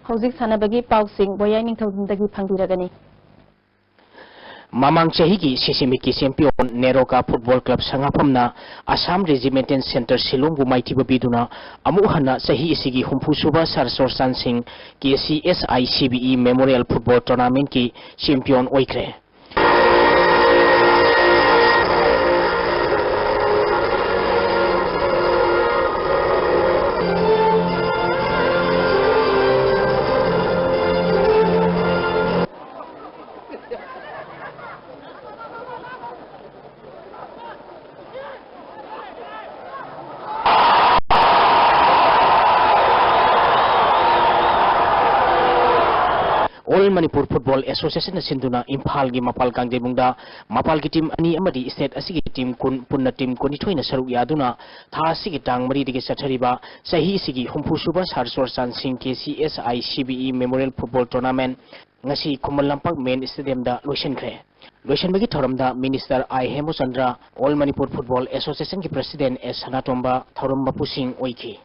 हौजिक सानबगी pav Singh बोयाई निंगथौदगी फंगबिरगनी Mamang chahi ki sisimiki champion Neroka Football Club sangapamna Assam Regimental Center Silong bu maithiba biduna amu hana chahi isigi humpusuba sarsor sansing ki CSICBE Memorial Football Tournament ki champion oikre All Manipur Football Association sinduna Imphal gi mapal kangjebungda mapal gi team ani amadi state asigi team kun punna team koni thoina saruk yaduna tha asigi tang mari dige sathariba sahi sigi humpu suba sarsor sansing KCSI CBE Memorial Football Tournament ngasi Kumal Lampak Main Stadium da loisenkhre loisenbagi thoramda Minister I Hemochandra All Manipur Football Association ki President S Hanatomba Thorum Bapusing oiki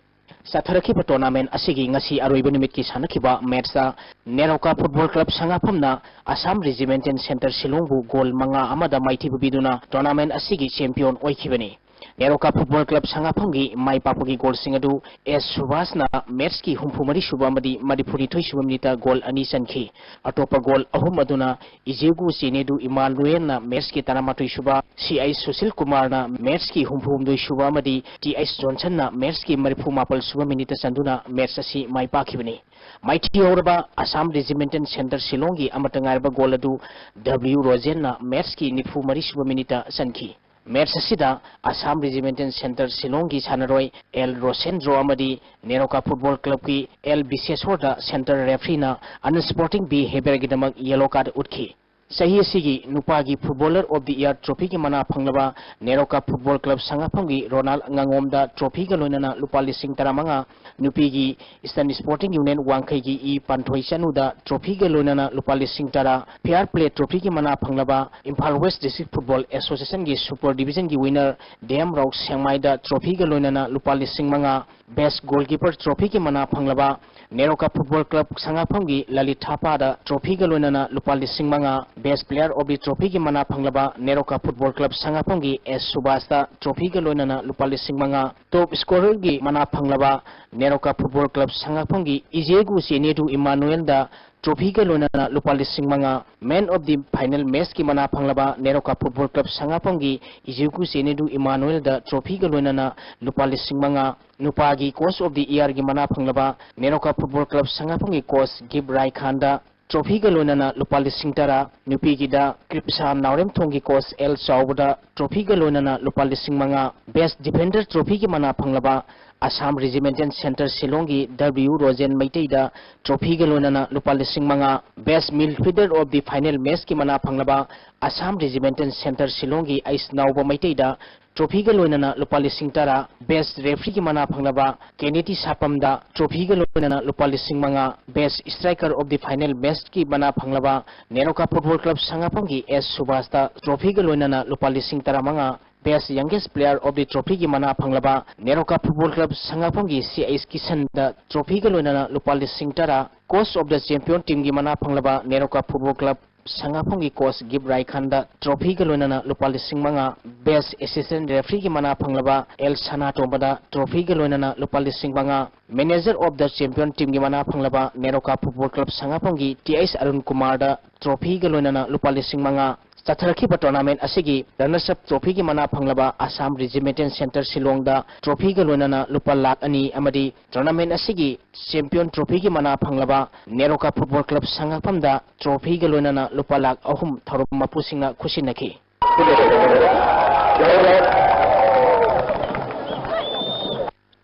Satharakiba tournament asigi ngasi aroiba nimit ki sanakiba matcha Neroka Football Club sangapamna Assam Regimental Center Silongbu goal manga amada maiti biduna tournament asigi champion oikibani Neroka Football Club sangapamgi mai papagi goal singadu S Subhasna match ki humphumari subamadi Manipuri thoi subamnita goal ani sankhi atopa goal ahum aduna Ijegu Sinedu Emmanuel na match ki tanamatoi suba CI Sushil Kumar na match ki humphumdoi subamadi TS Johnson na match ki marifu mapal subaminita sanduna match asi mai pakibani Mighty Orba Assam Regimental Center Silongi amatangarba goal adu W Rosen na match ki nifu mari subaminita sankhi Match asida Assam Regimental Center Silongi Sanaroi L Rosendro amadi Neroka Football Club ki L Biseswar Center referee na unsporting behavior gidamak yellow card utkhi Sahi sigi nupagi footballer of the year trophy ki mana phanglaba Neroka Football Club sangaphamgi Ronald Ngangomda trophy ga loinana lupa lising taramanga nupigi Eastern Sporting Union wangkai gi I panthoi chanuda trophy ga loinana lupa lising tara fair play trophy ki mana phanglaba Imphal West District Football Association gi Super Division gi winner Dem Rauk Sengmai da trophy ga loinana lupa lising manga best goalkeeper trophy ki mana phanglaba Neroka Football Club sangaphamgi Lalit Thapa da trophy ga loinana lupa lising manga Best Player of the Trophy ki mana phanglaba Neroka Football Club sangaphamgi S Subhasta trophy ga loinana lupa lising manga top scorer gi mana phanglaba Neroka Football Club sangaphamgi Ijegu Sinedu Emmanuel da trophy ga loinana lupa lising manga man of the final match ki mana phanglaba Neroka Football Club sangaphamgi Ijegu Sinedu Emmanuel da trophy ga loinana lupa lising manga nupagi coach of the year gi mana phanglaba Neroka Football Club sangaphamgi coach Gib Rai Khan da trophy ga loinana lupa lising tara nupi gi da Kripsa Naurem Thongi coach L Saubada trophy ga loinana lupa lising manga best defender trophy gi mana phanglaba Assam Regimental Center Silongi W Rosen Maitei da trophy ga loinana lupa lising manga best midfielder of the final match ki mana phanglaba Assam Regimental Center Silongi Ais Nauba Maitei da trophy ga loinana lupa lising tara best referee ki mana phanglaba Kennedy Sapam da trophy ga loinana lupa lising manga best striker of the final match ki mana phanglaba Neroka Football Club sangaphamgi S Subhasta trophy ga loinana lupa lising tara manga Best Youngest Player of the Trophy ki mana phanglaba Neroka Football Club sangaphamgi CIS Kisan da trophy ga loinana lupa lising tara Coach of the Champion Team ki mana phanglaba Neroka Football Club sangaphamgi coach Gib Rai Khan da trophy ga loinana lupa lising manga Best Assistant Referee ki mana phanglaba L Sana Tombada trophy ga loinana lupa lising manga Manager of the Champion Team ki mana phanglaba Neroka Football Club sangaphamgi TS Arun Kumar da trophy ga loinana lupa lising manga Satharakiba tournament asigi runners up trophy ki mana phanglaba Assam Regimental Center Silong da trophy ga loinana lupa lakh ani amadi tournament asigi champion trophy ki mana phanglaba Neroka Football Club sangapam da trophy ga loinana lupa lakh ahum thorum mapusingna khusinaki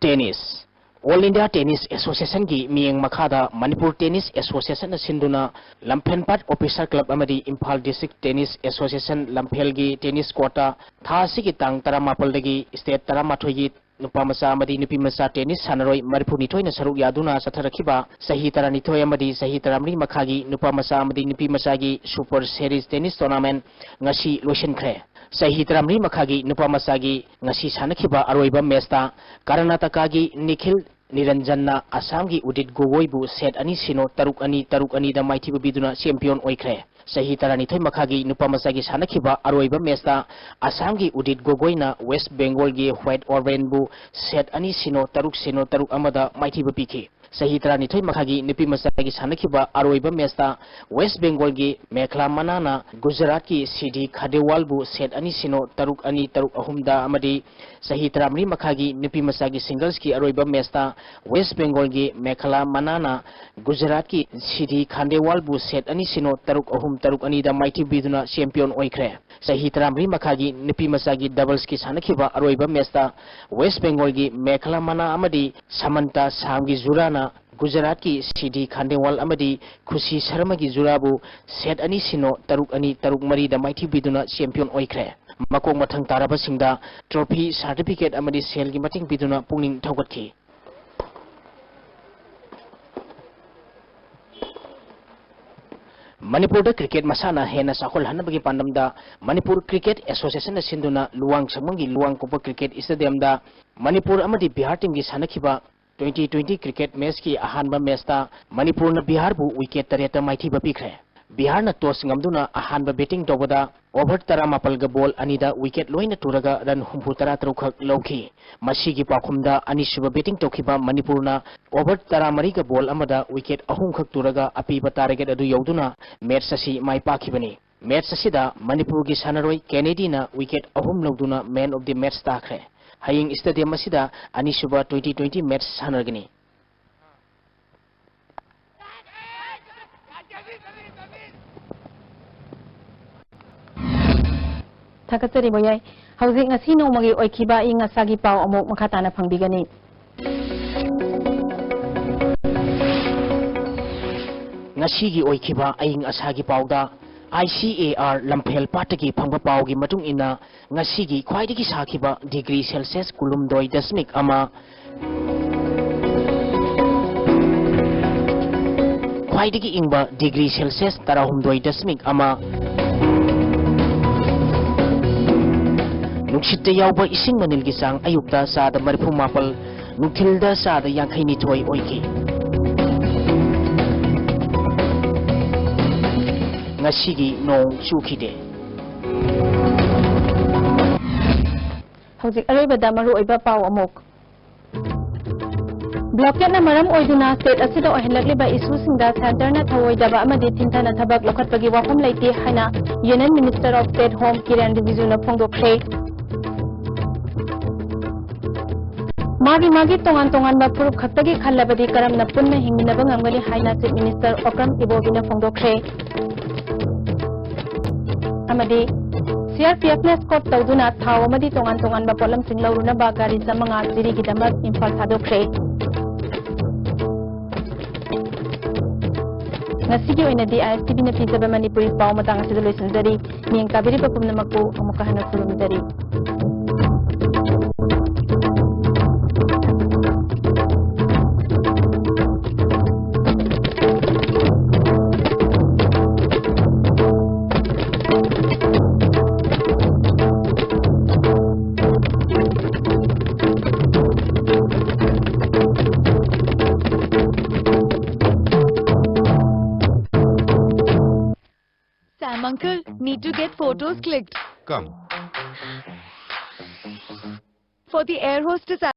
Tennis All India Tennis Association ki miyeng makhada Manipur Tennis Association na sinduna Lamphenpat Officer Club amadi Imphal District Tennis Association Lamphel gi tennis quota tha sigi tang taramapal dagi state taramathoi gi nupa masa amadi nupi masa tennis sanaroi Manipur ni thoina saruk yaduna satharakiba sahi tarani thoi amadi sahi taramri makhagi nupa masa amadi nupi masa gi Super Series Tennis Tournament ngasi loisenkhre Sahi taramri makhagi nupa masagi ngasi sanakiba aroiba mesta Karnataka gi Nikhil Niranjanna Assam gi Udit Gogoi bu set ani sino taruk ani da maiti biduna champion oikre Sahi tarani thoi makhagi nupa masagi sanakiba aroiba mesta Assam gi Udit Gogoi na West Bengal gi White Orange bu set ani sino taruk amada maiti bipiki Sahi tarani thoi makhagi nupi masagi sanakiba aroiba mesta West Bengal gi Mekhla Manana Gujarat ki Sidi Khadewal bu set ani sino taruk ahumda amadi Sahi taramri makhagi nupi masagi singles ki aroiba mesta West Bengal gi Mekhla Manana Gujarat ki Sidi Khandewal bu set ani sino taruk ani da maiti biduna champion oikre Sahi taramri makhagi nupi masagi doubles ki sanakiba aroiba mesta West Bengal gi Mekhla Mana amadi Samanta Samgi Zurana Gujarat ki CD Khandewal amadi Khushi Sharma ki Jurabu set ani sino taruk mari da maithi biduna champion oikre. Makong mathang taraba singda trophy certificate amadi sel gi mating biduna pungning thaugatki. Manipur da cricket masana hena sakol hanabagi pandamda Manipur Cricket Association sinduna luang samangi luang kopo cricket stadium da Manipur amadi Bihar team gi sanakhiba 2020 cricket match ki ahanba match ta Manipur na Bihar bu wicket tareta maithi ba pikre. Bihar na toss ngamduna ahanba batting tobada over tara mapal ga ball anida wicket loina turaga run humpu tara tarukhak lawki. Masigi pakhumda anisuba batting tokhiba Manipur na over tara mari ga ball amada wicket ahum khak turaga apiba target adu yauduna match asi mai pakhibani. Match asida Manipur gi sanaroi Kennedy na wicket ahum lawduna man of the match takhre. Haying stadium asida anisuba 2020 match sanargani. Thakatari boyai housing ngasi no magi oikiba ing asagi pau amok makhatana phangbigani. Ngasi gi oikiba aing asagi pauda ICAR Lamphel Pataki phangba paugi matung ina ngasi gi khwaidagi sakhiba degree Celsius kulumdoi dasmik ama khwaidagi ingba degree Celsius tarahumdoi dasmik ama Nukshitta yauba ising manilgi sang ayukta sada marifu mapal nukhilda sada yangkhaini thoi oiki. Ngasigi nong chukide. Hauzik aroibada maru oiba pau amok. Blockade na maram oiduna state asida ohenlagliba isu singda center na thawoidaba amadi thintana thabak lokhatpagi wafam leiti haina Union Minister of State Home Kiran Division na phongdokre. Magi tongan ba purup khaktagi khallabadi karam na punna hingminaba ngamgani haina Chief Minister Okram Ibogina phongdokre. Amadi CRPF na escort tawduna thaw amadi tongan ba polam singlawruna ba gari samanga jiri gidamak Imphal thadokre. Ngasigi oinadi ISTB na pizaba Manipuri pau matang asida loisanjari miyang tabiri pa pumnamakku amukahana kurumjari. Uncle, need to get photos clicked. Come. For the air hostess